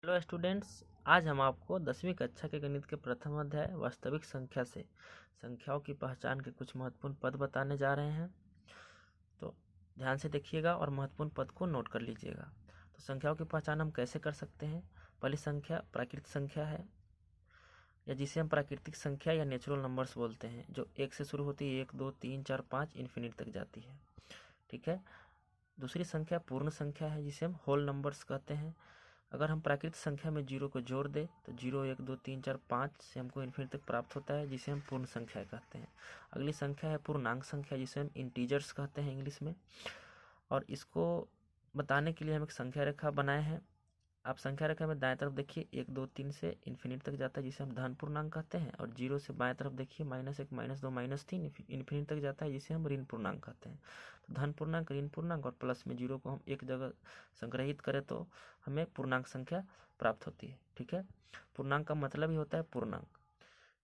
Hello students, आज हम आपको 10वीं कक्षा के गणित के प्रथम अध्याय वास्तविक संख्या से संख्याओं की पहचान के कुछ महत्वपूर्ण पद बताने जा रहे हैं। तो ध्यान से देखिएगा और महत्वपूर्ण पद को नोट कर लीजिएगा। तो संख्याओं की पहचान हम कैसे कर सकते हैं। पहली संख्या प्राकृतिक संख्या है, या जिसे हम प्राकृतिक संख्या या नेचुरल नंबर्स बोलते हैं, जो 1 से शुरू होती है, 1 2 3 4 5 इन्फिनिट तक जाती है। ठीक है। दूसरी संख्या पूर्ण संख्या है, जिसे हम होल नंबर्स कहते हैं। अगर हम प्राकृतिक संख्या में 0 को जोड़ दें तो 0 1 2 3 4 5 से हमको इन्फिनिट तक प्राप्त होता है, जिसे हम पूर्ण संख्या कहते हैं। अगली संख्या है पूर्णांक संख्या, जिसे हम इंटीजर्स कहते हैं इंग्लिश में। और इसको बताने के लिए हम एक संख्या रेखा बनाए हैं। आप संख्या रेखा में दाएं तरफ देखिए 1 2 3 से इन्फिनिट तक जाता है, जिसे हम धन पूर्णांक कहते हैं। और 0 से बाएं तरफ देखिए -1 -2 -3 इन्फिनिट तक जाता है, जिसे हम ऋण पूर्णांक कहते हैं। तो धन पूर्णांक, ऋण पूर्णांक और प्लस में 0 को हम एक जगह संग्रहित करें तो हमें पूर्णांक संख्या प्राप्त होती है। ठीक है। पूर्णांक का मतलब ही होता है पूर्णांक।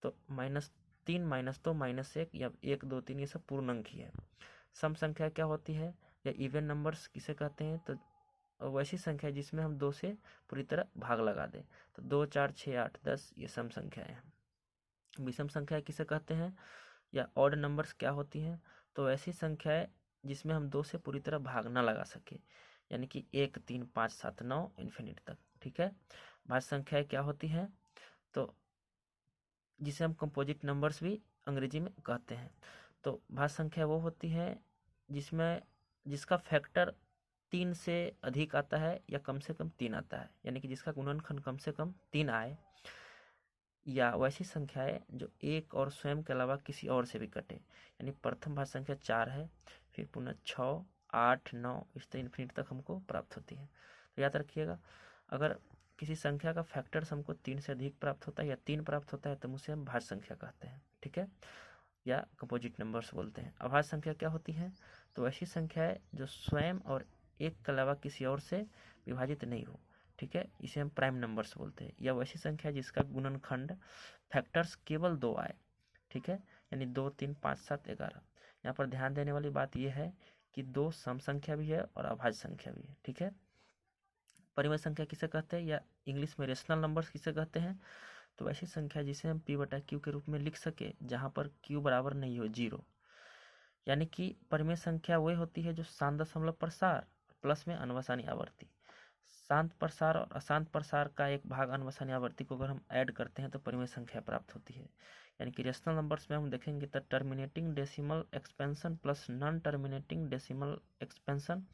तो -3 -2 -1 या 1 2 3 ये सब पूर्णांक ही है। सम संख्या क्या होती है, या इवन नंबर्स किसे कहते हैं, तो वैसी संख्या जिसमें हम 2 से पूरी तरह भाग लगा दें। तो 2 4 6 8 10 ये सम संख्याएं हैं। विषम संख्या किसे कहते हैं, या ऑड नंबर्स क्या होती हैं, तो ऐसी संख्याएं जिसमें हम 2 से पूरी तरह भाग ना लगा सके, यानी कि 1 3 5 7 9 इन्फिनिट तक। ठीक है। भाज्य संख्याएं क्या होती हैं, तो जिसे हम कंपोजिट नंबर्स भी अंग्रेजी में कहते हैं। तो भाज्य संख्या वो होती है जिसका फैक्टर 3 से अधिक आता है या कम से कम 3 आता है, यानी कि जिसका गुणनखंड कम से कम 3 आए, या वैसी संख्याएं जो एक और स्वयं के अलावा किसी और से भी कटे। यानी प्रथम भाज्य संख्या 4 है, फिर पुनः 6 8 9 इस तरह इन्फिनिट तक हमको प्राप्त होती है। तो याद रखिएगा, अगर किसी संख्या का फैक्टर्स हमको 3 से अधिक प्राप्त होता है या 3 प्राप्त होता है तो उसे हम भाज्य संख्या कहते हैं। ठीक है, या कंपोजिट नंबर्स बोलते हैं। अभाज्य संख्या क्या होती है, तो ऐसी संख्या है जो स्वयं और एक के अलावा किसी और से विभाजित नहीं हो। ठीक है, इसे हम प्राइम नंबर्स बोलते हैं। या वैसी संख्या जिसका गुणनखंड फैक्टर्स केवल 2 आए। ठीक है, यानी 2 3 5 7 11। यहाँ पर ध्यान देने वाली बात यह है कि 2 सम संख्या भी है और अभाज्य संख्या भी है। ठीक है। परिमेय संख्या किसे कहते हैं, या इंग्लिश में रेशनल नंबर्स किसे कहते हैं, तो ऐसी संख्या जिसे हम p/q के रूप में लिख सके जहां पर q बराबर नहीं हो 0। यानी कि परिमेय संख्या वही होती है जो शांत दशमलव प्रसार प्लस में अनवसानी आवर्ती, शांत प्रसार और अशांत प्रसार का एक भाग अनवसानी आवर्ती को अगर हम ऐड करते हैं तो परिमेय संख्या प्राप्त होती है। यानी कि रेशनल नंबर्स में हम देखेंगे तो terminating decimal expansion plus non terminating decimal expansion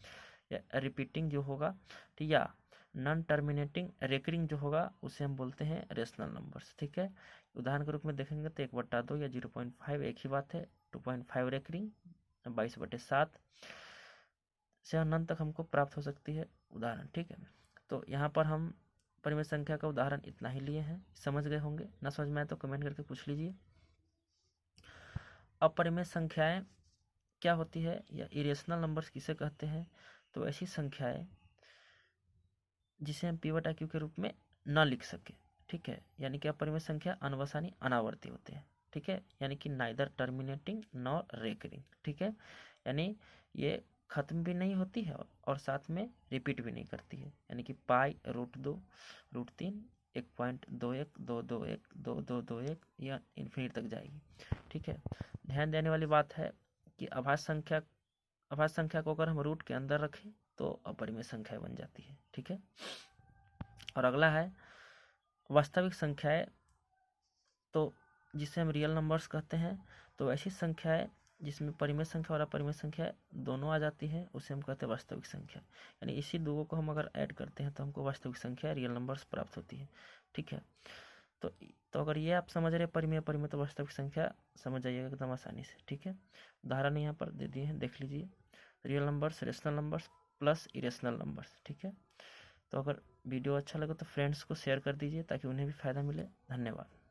या रिपीटिंग जो होगा, ठीक, या नॉन टर्मिनेटिंग रेकरिंग जो होगा उसे हम बोलते हैं रेशनल नंबर्स। ठीक है। उदाहरण के रूप में देखेंगे तो 1/2 या 0.5 एक ही बात है। 2.5 रेकरिंग 22/7 से अनंत तक हमको प्राप्त हो सकती है उदाहरण। ठीक है। तो यहाँ पर हम परिमेय संख्या का उदाहरण इतना ही लिए हैं। समझ गए होंगे, ना समझ में आए तो कमेंट करके पूछ लीजिए। अपरिमेय संख्याएं क्या होती है, या इरेशनल नंबर्स किसे कहते हैं, तो ऐसी संख्याएं जिसे हम p/q के रूप में न लिख सके। ठीक है, यानी कि अपरिमेय संख्या अनवसानी अनावर्ती होते हैं। ठीक है, यानी कि नाइदर टर्मिनेटिंग नॉर रेकरिंग। ठीक है, यानी ये खत्म भी नहीं होती है और साथ में रिपीट भी नहीं करती है। यानी कि π√2 √3 1.21 221 2221 यह इन्फिनिट तक जाएगी। ठीक है। ध्यान देने वाली बात है कि अभाज्य संख्या को अगर हम रूट के अंदर रखें तो अपरिमेय संख्या बन जाती है। ठीक है। और अगला है वास्तविक संख्याएं, तो जिसे हम रियल नंबर्स कहते हैं। तो ऐसी संख्याएं जिसमें परिमेय संख्या और अपरिमेय संख्या दोनों आ जाती है उसे हम कहते हैं वास्तविक संख्या। यानी इसी दो को हम अगर ऐड करते हैं तो हमको वास्तविक संख्या रियल नंबर्स प्राप्त होती है। ठीक है। तो अगर ये आप समझ रहे परिमेय तो वास्तविक संख्या समझ जाइएगा एकदम आसानी से। ठीक है। उदाहरण यहाँ पर दे दिए हैं, देख लीजिए। Real numbers, rational numbers plus irrational numbers. ठीक है। तो अगर वीडियो अच्छा लगे तो फ्रेंड्स को शेयर कर दीजिए ताकि उन्हें भी फायदा मिले। धन्यवाद।